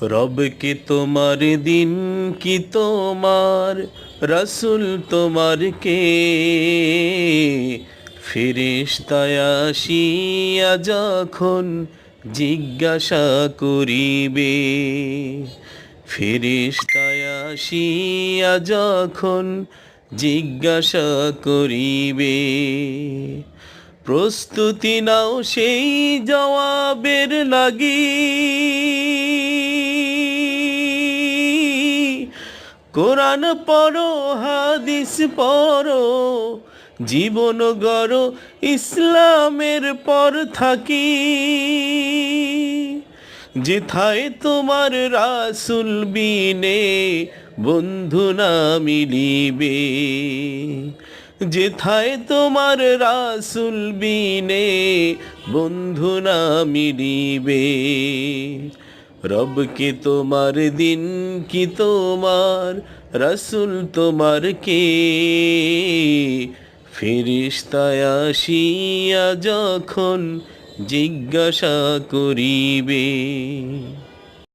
রব কি তোমার দিন কি তোমার রসুল তোমার কে ফেরেশতায় আসিয়া যখন জিজ্ঞাসা করিবে ফেরেশতায় আসিয়া যখন জিজ্ঞাসা করিবে প্রস্তুতি নাও সেই জবাবের লাগি কোরআন পড়ো হাদিস পড়ো জীবন গড়ো ইসলামের পর থাকি যেথায় তোমার রাসূল বিনে বন্ধু না মিলিবে যেথায় তোমার রাসূল বিনে বন্ধু না মিলিবে রব কি তোমার দিন কি তোমার রসুল তোমার কে ফেরেশতায় আসিয়া যখন জিজ্ঞাসা করিবে।